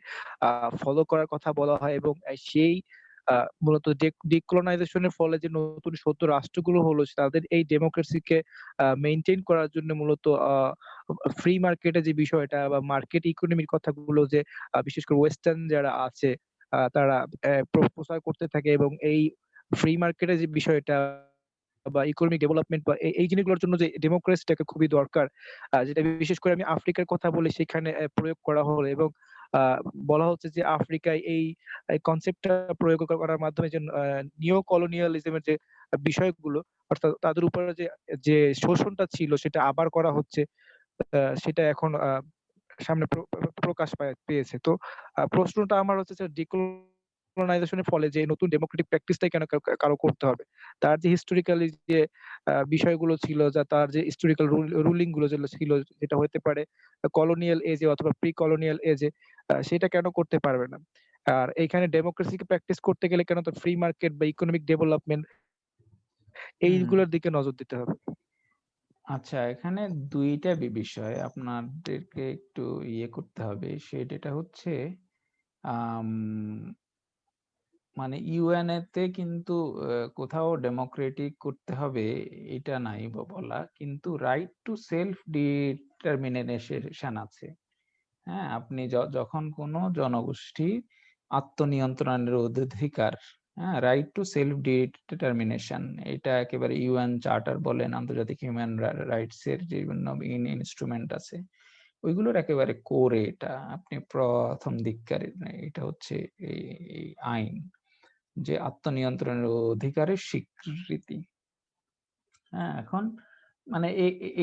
A: ফলো করার কথা বলা হয়, এবং সেই মূলত ডিকলোনাইজেশনের ফলে যে নতুন সদ্য রাষ্ট্রগুলো হলো, তাদের এই ডেমোক্রেসিকে মেইনটেইন করার জন্য মূলত ফ্রি মার্কেটের যে বিষয়টা বা মার্কেট ইকোনমির কথাগুলো, যে বিশেষ করে ওয়েস্টার্ন যারা আছে তারা প্রচার করতে থাকে, এবং এই ফ্রি মার্কেটের যে বিষয়টা বা ইকোনমিক ডেভেলপমেন্ট বা এই জিনিসগুলোর জন্য যে ডেমোক্রেসিটাকে খুবই দরকার, যেটা বিশেষ করে আমি আফ্রিকার কথা বলি, সেখানে প্রয়োগ করা হলো, এবং আহ, বলা হচ্ছে যে আফ্রিকায় এই কনসেপ্টটা প্রয়োগ করার মাধ্যমে যে নিও কলোনিয়ালিজমের যে বিষয়গুলো, অর্থাৎ তাদের উপরে যে যে শোষণটা ছিল সেটা আবার করা হচ্ছে, সেটা এখন সামনে প্রকাশ পেয়েছে। তো প্রশ্নটা আমার হচ্ছে যে ডিকলোনাইজেশনের ফলে যে নতুন ডেমোক্রেটিক প্র্যাকটিসটাই কেন কারো করতে হবে? তার যে হিস্টোরিক্যালি যে বিষয়গুলো ছিল, যা তার যে হিস্টোরিক্যাল রুলিং গুলো যেগুলো ছিল, যেটা হতে পারে কলোনিয়াল এজে অথবা প্রি কলোনিয়াল এজে, সেটা কেন করতে পারবে না? আর এইখানে ডেমোক্রেসিকে প্র্যাকটিস করতে গেলে কেন তো ফ্রি মার্কেট বা ইকোনমিক ডেভেলপমেন্ট এইগুলোর দিকে নজর দিতে হবে?
B: আচ্ছা, এখানে ২ টা বিষয় আপনাদেরকে একটু করতে হবে। সেটা হচ্ছে আম মানে ইউএনএ তে কিন্তু কোথাও ডেমোক্রেটিক করতে হবে এটা নাই বলা। কিন্তু রাইট টু সেলফ ডিটারমিনেশন আছে। হ্যাঁ? আপনি যখন কোনো জনগোষ্ঠী আত্মনিয়ন্ত্রণের অধিকার, হ্যাঁ? রাইট টু সেলফ ডিটারমিনেশন, এটা একেবারে ইউএন চার্টার বলেন, আন্তর্জাতিক হিউম্যান রাইটস এর যে বিভিন্ন ইনস্ট্রুমেন্ট আছে, ওইগুলোর একেবারে কোরে এটা। আপনি প্রথম দিককার এটা হচ্ছে এই এই আইন, যে আত্মনিয়ন্ত্রণের অধিকারের স্বীকৃতি। হ্যাঁ, এখন মানে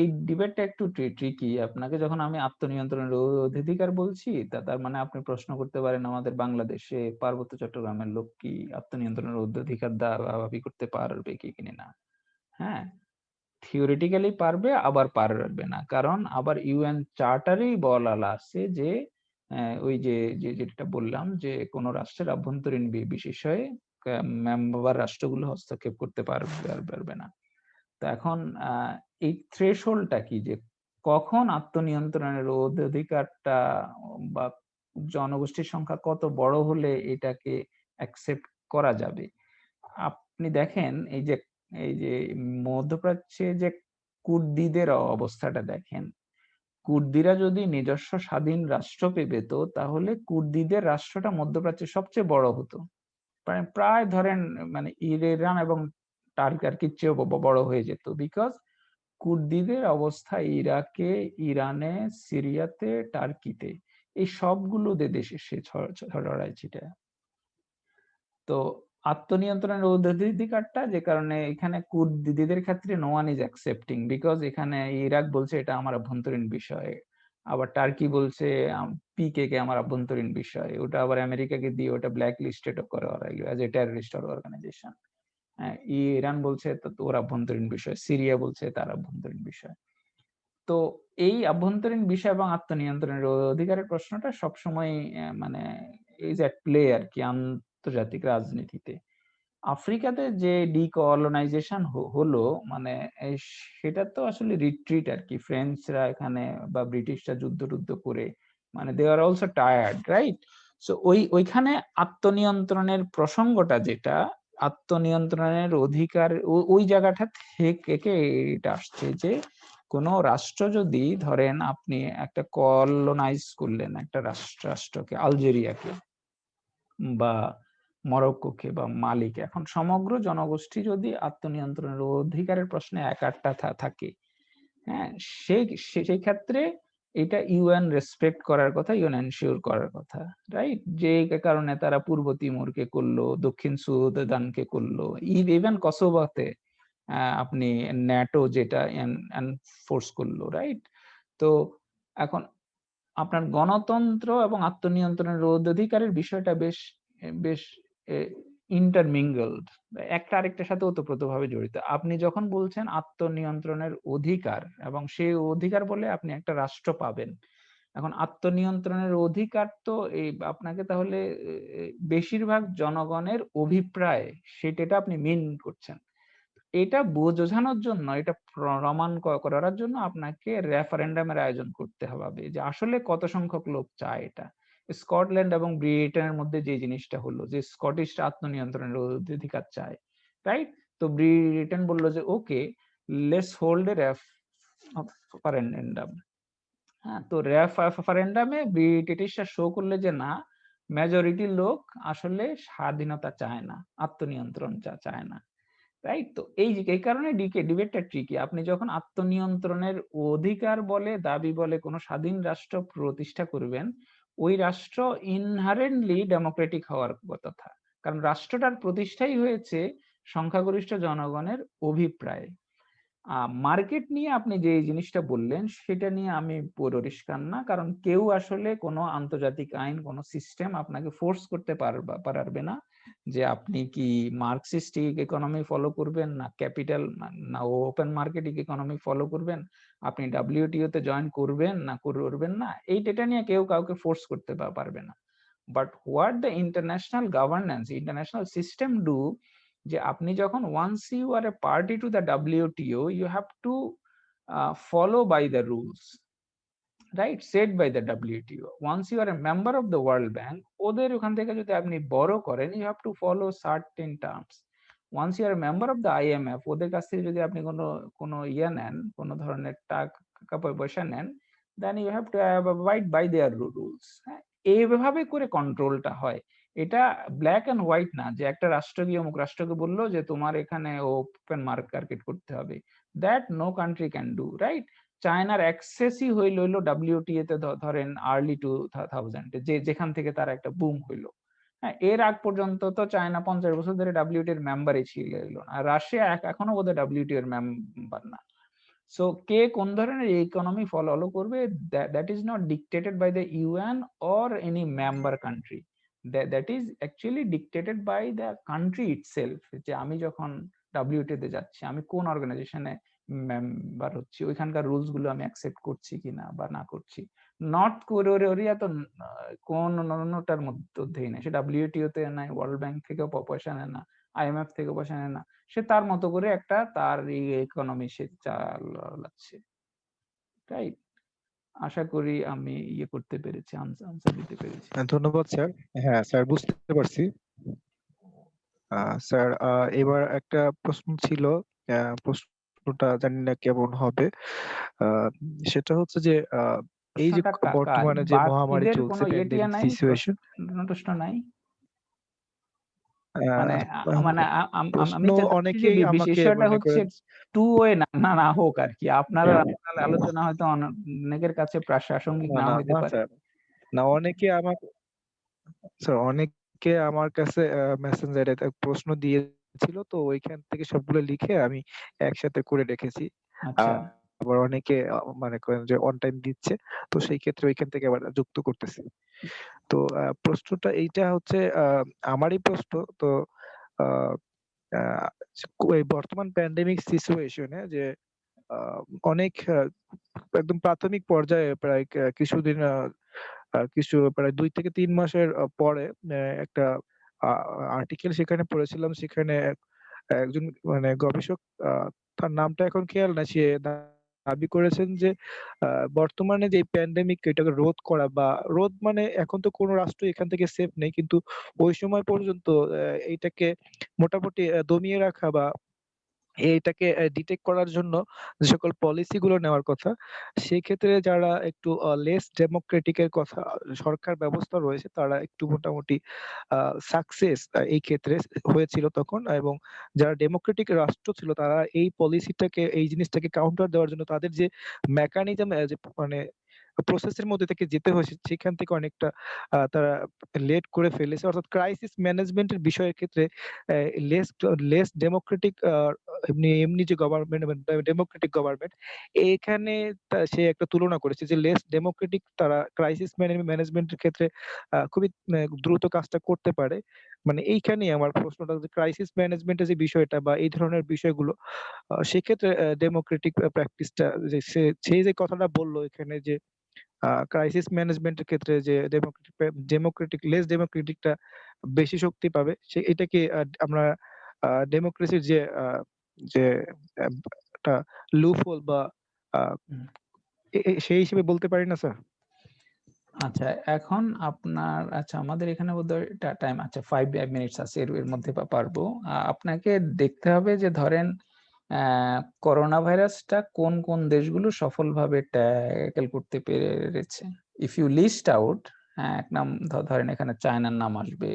B: এই ডিবেটটা একটু ট্রিকি। আপনাকে যখন আমি আত্মনিয়ন্ত্রণের অধিকার বলছি, তার মানে আপনি প্রশ্ন করতে পারেন, আমাদের বাংলাদেশে পার্বত্য চট্টগ্রামের লোক কি আত্মনিয়ন্ত্রণের অধিকার দাবি করতে পারবে কি না? হ্যাঁ, থিওরিটিক্যালি পারবে, আবার পারবে না। কারণ আবার ইউএন চার্টারেই বলা আছে যে ওই যেটা বললাম, যে কোন রাষ্ট্রের আভ্যন্তরীণ বিষয়ে মেম্বার রাষ্ট্রগুলো হস্তক্ষেপ করতে পারবে না। তো এখন এই থ্রেশহোল্ডটা কি, যে কখন আত্মনিয়ন্ত্রণের অধিকারটা বা জনগোষ্ঠীর সংখ্যা কত বড় হলে এটাকে অ্যাকসেপ্ট করা যাবে? আপনি দেখেন এই যে মধ্যপ্রাচ্যে যে কুর্দিদের অবস্থাটা দেখেন। কুর্দিরা যদি নিজস্ব স্বাধীন রাষ্ট্র পেত, তাহলে কুর্দিদের রাষ্ট্রটা মধ্যপ্রাচ্যের সবচেয়ে বড় হতো। প্রায় ধরেন মানে ইরান এবং টার্কির চেয়েও বড় হয়ে যেত। বিকজ কুর্দিদের অবস্থা ইরাকে, ইরানে, সিরিয়াতে, টার্কিতে, এই সবগুলো দেশে সে ছড়ায় ছিটায়। তো আত্মনিয়ন্ত্রণের অধিকারটা, যে কারণে এখানে কুর্দিদের ক্ষেত্রে no one is accepting, because এখানে ইরাক বলছে এটা আমার আভ্যন্তরীণ বিষয়, আবার টার্কি বলছে পিকেকে আমার আভ্যন্তরীণ বিষয়, ওটা আবার আমেরিকাকে দিয়ে ওটা ব্ল্যাক লিস্টেড করা হলো অ্যাজ এ টেররিস্ট অর্গানাইজেশন। হ্যাঁ, ইরান বলছে তো ওর আভ্যন্তরীণ বিষয়, সিরিয়া বলছে তার আভ্যন্তরীণ বিষয়। তো এই আভ্যন্তরীণ বিষয় এবং আত্মনিয়ন্ত্রণের অধিকারের প্রশ্নটা সবসময় মানে ইজ এট প্লে আর কি আন্তর্জাতিক রাজনীতিতে। আফ্রিকাতে যে ডিকলোনাইজেশন হলো, মানে সেটা তো আসলে রিট্রিট আর কি। ফ্রেঞ্চরা এখানে বা ব্রিটিশরা যুদ্ধ টুদ্ধ করে, মানে they are also tired, right? So ওইখানে আত্মনিয়ন্ত্রণের প্রসঙ্গটা, যেটা আত্মনিয়ন্ত্রণের অধিকার, ওই জায়গাটা থেকে এটা আসছে যে কোনো রাষ্ট্র যদি ধরেন আপনি একটা কলোনাইজ করলেন একটা রাষ্ট্রকে, আলজেরিয়াকে বা মরক্কোকে বা মালিকে, এখন সমগ্র জনগোষ্ঠী যদি আত্মনিয়ন্ত্রণের অধিকারের প্রশ্নে একাট্টা থাকে, হ্যাঁ, সেই ক্ষেত্রে এটা ইউএন রেসপেক্ট করার কথা, ইউএন এনশিওর করার কথা, রাইট? যে কারণে তারা পূর্ব তিমুরকে করলো, দক্ষিণ সুদানকে করলো, ইভেন কসোভোতে আপনি ন্যাটো যেটা এনফোর্স করলো, রাইট? তো এখন আপনার গণতন্ত্র এবং আত্মনিয়ন্ত্রণের অধিকারের বিষয়টা বেশ বেশ ইন্টারমিঙ্গলড, একটা আরেকটার সাথে ওতপ্রোতভাবে জড়িত। আপনি যখন বলছেন আত্মনিয়ন্ত্রণের অধিকার, এবং সেই অধিকার বলে আপনি একটা রাষ্ট্র পাবেন, এখন আত্মনিয়ন্ত্রণের অধিকার তো এই আপনাকে তাহলে বেশিরভাগ জনগণের অভিপ্রায়, সেটা আপনি মিন করছেন। এটা বোঝানোর জন্য, এটা প্রমাণ করার জন্য আপনাকে রেফারেন্ডামের আয়োজন করতে হবে যে আসলে কত সংখ্যক লোক চায় এটা। স্কটল্যান্ড এবং ব্রিটেনের মধ্যে যে জিনিসটা হলো যে স্কটিশ আত্মনিয়ন্ত্রণের অধিকার চায়, রাইট? তো ব্রিটেন বললো যে ওকে, লেটস হোল্ড এ রেফারেন্ডাম। হ্যাঁ, তো রেফারেন্ডামে ব্রিটিশরা শো করলে যে না, মেজরিটি লোক আসলে স্বাধীনতা চায় না, আত্মনিয়ন্ত্রণ চায় না, রাইট? তো এই কারণে ডিবেটটা ট্রিকি। আপনি যখন আত্মনিয়ন্ত্রণের অধিকার বলে, দাবি বলে কোনো স্বাধীন রাষ্ট্র প্রতিষ্ঠা করবেন, ওই রাষ্ট্র ইনহারেন্টলি ডেমোক্রেটিক হওয়ার কথা, কারণ রাষ্ট্রটার প্রতিষ্ঠাই হয়েছে সংখ্যাগরিষ্ঠ জনগণের অভিপ্রায়। মার্কেট নিয়ে আপনি যে জিনিসটা বললেন সেটা নিয়ে আমি পরিষ্কার না, কারণ কেউ আসলে কোনো আন্তর্জাতিক আইন, কোনো সিস্টেম আপনাকে ফোর্স করতে পারবে না যে আপনি কি মার্কসিস্টিক ইকোনমি ফলো করবেন, না ক্যাপিটাল, না ওপেন মার্কেট ইকোনমি ফলো করবেন, আপনি ডাব্লিউটিও তে জয়েন করবেন না করবেন না, এইটা নিয়ে কেউ কাউকে ফোর্স করতে পারবে না। But what the international governance, international system do, যে আপনি যখন once you are a party to the WTO, you have to follow by the rules, right, set by the WTO. Once you are a member of the World Bank, ওদের ওখান থেকে যদি আপনি borrow করেন, you have to follow certain terms. Once you are a member of the IMF, ওদের কাছ থেকে যদি আপনি কোনো নেন, কোনো ধরনের টাকা পয়সা নেন, then you have to abide by their rules. হ্যাঁ, এইভাবে করে কন্ট্রোলটা হয়। এটা ব্ল্যাক এন্ড হোয়াইট না যে একটা রাষ্ট্র গিয়ে অমুক রাষ্ট্রকে বললো যে তোমার এখানে ওপেন মার্কেট করতে হবে, that no country can do, right? চায়নার অ্যাক্সেসই হইলো ডাব্লিউটিএ তে ধরেন আর্লি 2000 যেখান থেকে তার একটা বুম হইলো। হ্যাঁ, এর আগ পর্যন্ত তো চায়না 50 বছর ধরে ডাব্লিউটি এর মেম্বারই ছিল না, আর রাশিয়া এখনো বোধহয় ডাব্লিউটি এর মেম্বার না। সো কে কোন ধরনের ইকোনমি ফলো করবে, that is not dictated by the UN or any member country, that is actually dictated by the country itself. যে আমি যখন ডাব্লিউটি তে যাচ্ছি, আমি কোন অর্গানাইজেশনে মেম্বার হচ্ছি, ওইখানকার রুলস গুলো আমি অ্যাকসেপ্ট করছি কিনা বা না করছি। নর্থ কোরিয়া তো কোনটার মধ্যেই নেই, সে ডাব্লিউটিও তে নাই, ওয়ার্ল্ড ব্যাংক থেকেও পয়সা নেয় না, আইএমএফ থেকে পয়সা নেয় না, সে তার মতো করে একটা তার ইকোনমি সে চালাচ্ছে, রাইট? আশা করি আমি করতে পেরেছি, আনসার দিতে পেরেছি।
A: ধন্যবাদ স্যার। হ্যাঁ স্যার, বুঝতে পারছি। স্যার, এবার একটা প্রশ্ন ছিল, প্রশ্নটা জানি না কেমন হবে। সেটা হচ্ছে যে এই যে
B: প্রশ্নটা
A: বর্তমানে যে মহামারী
B: বাকিদের
A: চলছে,
B: কোনো
A: প্যান্ডেমিক
B: নাই,
A: সিচুয়েশন,
B: প্রশ্ন নাই, মানে মানে
A: প্রশ্ন
B: আমি চাচ্ছি যে
A: অনেকেই আমাকে
B: বিষয়টা
A: মনে
B: হচ্ছে
A: করেন,
B: টু ওয়ে না হোক আর কি, আপনার আলোচনা হয়তো অনেকের কাছে প্রাসঙ্গিক
A: না
B: না
A: না
B: হইতে
A: না
B: পারে।
A: স্যার, না অনেকে আমার কাছে মেসেঞ্জারে প্রশ্ন দিয়েছিল, তো ওইখান থেকে সবগুলো লিখে আমি একসাথে করে রেখেছি।
B: আচ্ছা,
A: আবার অনেকে মনে করেন যে অন টাইম দিচ্ছে, তো সেই ক্ষেত্রে ওইখান থেকে আবার যুক্ত করতেছি। তো প্রশ্নটা এইটা হচ্ছে, আমারই প্রশ্ন তো, আহ, আহ, এই বর্তমান প্যান্ডেমিক সিচুয়েশনে যে আহ, অনেক একদম প্রাথমিক পর্যায়ে প্রায় কিছুদিন, কিছু প্রায় 2 থেকে 3 মাসের পরে একটা আর্টিকেল সেখানে পড়েছিলাম, সেখানে একজন মানে গবেষক, তার নামটা এখন খেয়াল নাই, সে দাবি করেছেন যে বর্তমানে যে প্যান্ডেমিক এটাকে রোধ করা, বা রোধ মানে এখন তো কোনো রাষ্ট্র এখান থেকে সেফ নেই, কিন্তু ওই সময় পর্যন্ত এইটাকে মোটামুটি দমিয়ে রাখা বা এইটাকে ডিটেক্ট করার জন্য যে সকল পলিসি গুলো নেওয়ার কথা, সেক্ষেত্রে যারা একটু লেস ডেমোক্রেটিক এর কথা সরকার ব্যবস্থা রয়েছে, তারা একটু মোটামুটি সাকসেস এই ক্ষেত্রে হয়েছিল তখন। এবং যারা ডেমোক্রেটিক রাষ্ট্র ছিল, তারা এই পলিসিটাকে, এই জিনিসটাকে কাউন্টার দেওয়ার জন্য তাদের যে মেকানিজম, যে মানে প্রসেসের মধ্যে থেকে যেতে হয়েছে, সেখান থেকে অনেকটা তারা লেট করে ফেলেছে। অর্থাৎ ক্রাইসিস ম্যানেজমেন্টের বিষয়ের ক্ষেত্রে লেস লেস ডেমোক্রেটিক, এমনি এমনি যে গভর্নমেন্ট, ডেমোক্রেটিক গভর্নমেন্ট, এখানে সে একটা তুলনা করেছে যে লেস ডেমোক্রেটিক তারা ক্রাইসিস ম্যানেজমেন্টের ক্ষেত্রে খুবই দ্রুত কাজটা করতে পারে। মানে এইখানেই আমার প্রশ্নটা, যে ক্রাইসিস ম্যানেজমেন্টের যে বিষয়টা বা এই ধরনের বিষয়গুলো, সেক্ষেত্রে ডেমোক্রেটিক প্র্যাকটিসটা, যে সে যে কথাটা বললো এখানে, যে ক্রাইসিস ম্যানেজমেন্টের ক্ষেত্রে যে ডেমোক্রেটিক লেস ডেমোক্রেটিকটা বেশি শক্তি পাবে, সে এটাকে আমরা ডেমোক্রেসির যে যে একটা লুপহোল বা আহ,
B: হুম।
A: সেই হিসেবে বলতে পারি না স্যার?
B: আচ্ছা, এখন আপনার, আচ্ছা আমাদের এখানে বোধহয় টাইম, আচ্ছা 5 মিনিটস আছে, এর মধ্যে পারবো। আপনাকে দেখতে হবে যে ধরেন করোনা ভাইরাসটা কোন কোন দেশগুলো সফলভাবে ট্যাকেল করতে পেরেছে। ইফ ইউ লিস্ট আউট, হ্যাঁ, এক নাম ধরেন এখানে চায়নার নাম আসবে,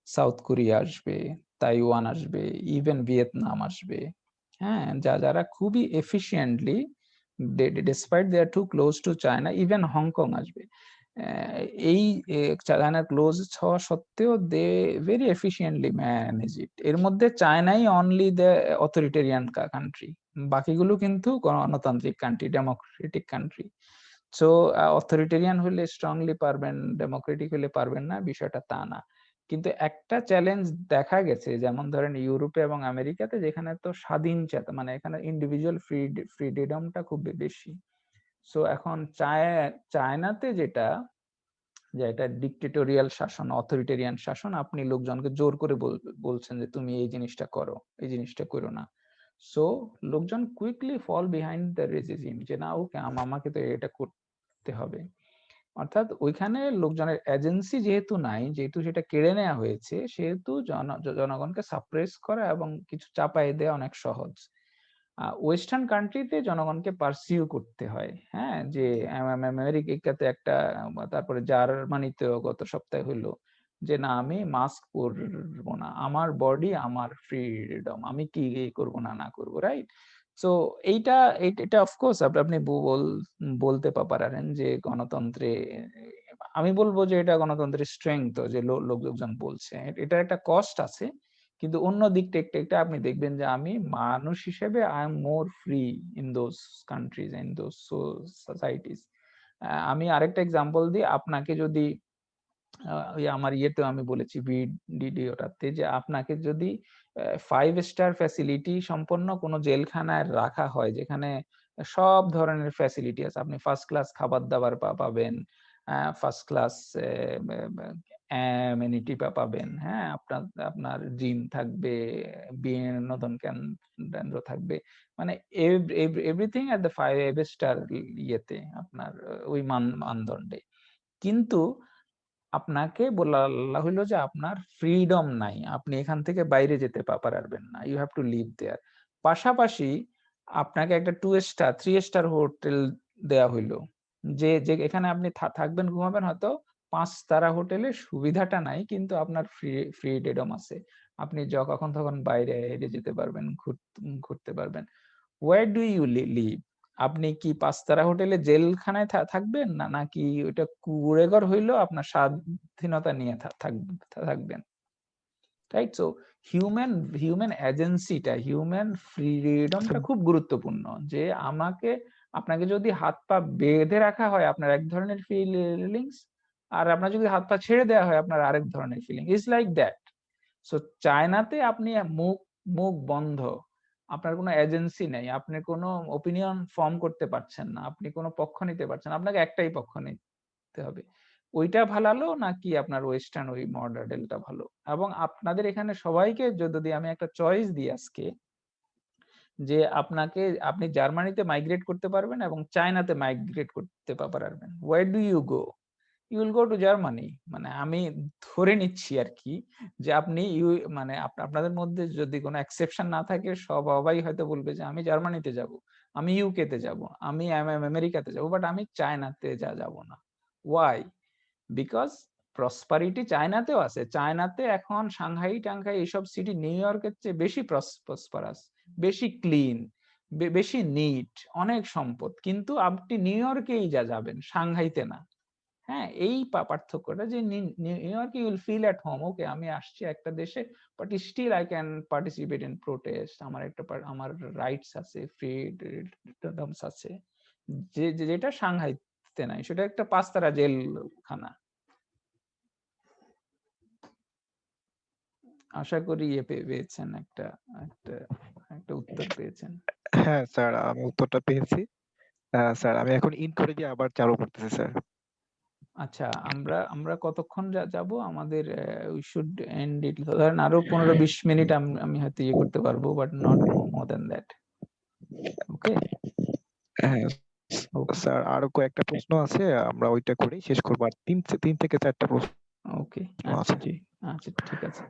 B: সাউথ কোরিয়া আসবে, তাইওয়ান আসবে, ইভেন ভিয়েতনাম আসবে। হ্যাঁ, যারা খুবই efficiently, despite they are too close to China, even Hong আসবে। এই চায়নার ক্লোজ হওয়া সত্ত্বেও they very efficiently manage it. এর মধ্যে চায়নাই অনলি দ্য অথরিটেরিয়ান কান্ট্রি, বাকিগুলো কিন্তু গণতান্ত্রিক country, democratic country. So authoritarian হলে স্ট্রংলি পারবেন, ডেমোক্রেটিক হলে পারবেন না, বিষয়টা তা না। কিন্তু একটা চ্যালেঞ্জ দেখা গেছে, যেমন ধরেন ইউরোপে এবং আমেরিকাতে, যেখানে তো স্বাধীন চেতা, মানে এখানে ইন্ডিভিজুয়াল ফ্রিডমটা খুব বেশি। সো এখন চায়নাতে যেটা, যে এটা ডিক্টেটোরিয়াল শাসন, অথরিটেরিয়ান শাসন, আপনি লোকজনকে জোর করে বলছেন যে তুমি এই জিনিসটা করো, এই জিনিসটা করো না। সো লোকজন quickly fall behind the regime, যে না ওকে, আমাকে তো এটা করতে হবে। অর্থাৎ ওইখানে লোকজনের এজেন্সি যেহেতু নাই, যেহেতু সেটা কেড়ে নেওয়া হয়েছে, সেহেতু জনগণকে সাপ্রেস করা এবং কিছু চাপাই দেওয়া অনেক সহজ। ওয়েস্টার্ন কান্ট্রিতে জনগণকে পারসিউ করতে হয়। হ্যাঁ, যে আমেরিকাতে একটা, তারপরে জার্মানিতেও গত সপ্তাহে হইলো যে না আমি মাস্ক পরবো না, আমার বডি আমার ফ্রিডম, আমি কি করব না না করব, রাইট? সো এইটা এটা অফকোর্স আপনি বলতে পারেন যে গণতন্ত্রে, আমি বলবো যে এটা গণতন্ত্রের স্ট্রেংথ, যে লোকজন বলছে এটা একটা কস্ট আছে। কিন্তু অন্য দিকটা একটা আপনি দেখবেন যে আমি মানুষ হিসেবে I am more free in those countries, in those societies. আমি আরেকটা এক্সাম্পল দিই, আপনাকে যদি ওই আমার ইয়েতে আমি বলেছি ভিডিওটাতে, যে আপনাকে যদি 5 স্টার ফ্যাসিলিটি সম্পন্ন কোনো জেলখানায় রাখা হয়, যেখানে সব ধরনের ফ্যাসিলিটি আছে, আপনি ফার্স্ট ক্লাস খাবার দাবার পাবেন, ফার্স্ট ক্লাস অ্যামেনিটি পাবেন, হ্যাঁ, আপনার আপনার জিম থাকবে, বিনোদন কেন্দ্র থাকবে, মানে এভরিথিং এট দ্য 5 স্টার ইয়েতে, আপনার ওই মানদণ্ডে। কিন্তু আপনাকে বলা হইলো যে আপনার ফ্রিডম নাই, আপনি এখান থেকে বাইরে যেতে পারবেন না, you have two live there. পাশাপাশি আপনাকে একটা 2 স্টার 3 স্টার হোটেল দেয়া হইলো, যে যে এখানে আপনি থাকবেন, ঘুমাবেন, হয়তো 5 তারা হোটেলের সুবিধাটা নাই, কিন্তু আপনার ফ্রিডম আছে, আপনি যখন তখন বাইরে যেতে পারবেন, ঘুরতে পারবেন। Where do you live? আপনি কি 5 তারা হোটেলে জেলখানায় থাকবেন, না নাকি ওইটা কুঁড়েঘর হইলো আপনার স্বাধীনতা নিয়ে থাকবেন, রাইট? সো হিউম্যান হিউম্যান এজেন্সিটা, হিউম্যান ফ্রিডমটা খুব গুরুত্বপূর্ণ। যে আপনাকে যদি হাত পা বেঁধে রাখা হয়, আপনার এক ধরনের ফিলিংস, আর আপনার যদি হাত পা ছেড়ে দেওয়া হয়, আপনার আরেক ধরনের feeling, is like that. So চায়নাতে আপনি মুখ মুখ বন্ধ, আপনার কোনো এজেন্সি নেই, আপনি কোনো ওপিনিয়ন ফর্ম করতে পারছেন না, আপনি কোনো পক্ষ নিতে পারছেন না, আপনাকে একটাই পক্ষ নিতে হবে। ওইটা ভালো নাকি আপনার ওয়েস্টার্ন ওই মডেলটা ভালো? এবং আপনাদের এখানে সবাইকে যদি আমি একটা চয়েস দিই আজকে, যে আপনি জার্মানিতে মাইগ্রেট করতে পারবেন এবং চায়নাতে মাইগ্রেট করতে পারবেন, where do you go? You will go to Germany. মানে আমি ধরে নিচ্ছি আর কি, যে আপনি মানে আপনাদের মধ্যে যদি কোনো এক্সেপশন না থাকে, সবাই হয়তো বলবে যে আমি জার্মানিতে যাব, আমি ইউকে তে যাব, আমি আমেরিকাতে যাব, বাট আমি চায়নাতে যাব না। ওয়াই? বিকজ প্রসপারিটি চায়নাতেও আছে। চায়নাতে এখন সাংহাই টাংহাই এইসব সিটি নিউ ইয়র্কের চেয়ে বেশি প্রসপারাস, বেশি ক্লিন, বেশি নিট, অনেক সম্পদ, কিন্তু আপনি নিউ ইয়র্কেই যাবেন, সাংহাইতে না। হ্যাঁ, এই পার্থক্যটা, যে নিউ ইয়র্কে you will feel at home, okay আমি আসছি একটা দেশে, but still I can participate in protest, আমার রাইটস আছে, ফ্রিডমস আছে, যেটা সাংহাইতে নাই, সেটা একটা 5 তারা জেলখানা। আশা করি পেয়েছেন, একটা একটা একটা উত্তর পেয়েছেন।
A: হ্যাঁ স্যার, আমি উত্তরটা পেয়েছি। স্যার আমি এখন ইন করে দিয়ে আবার চালু করতেছি স্যার।
B: আচ্ছা, আমরা কতক্ষণ যাব? আমাদের উই শুড এন্ড ইট, ধরেন আরো 15-20 মিনিট আমি হয়তো ইয়ে করতে পারবো, but not more than that. Okay
A: হ্যাঁ
B: ওকে
A: স্যার, আরো কয়েকটা প্রশ্ন আছে, আমরা ওইটা করেই শেষ করবো। আর 3 থেকে 4টা প্রশ্ন
B: ওকে
A: আছে।
B: জি, আচ্ছা ঠিক আছে।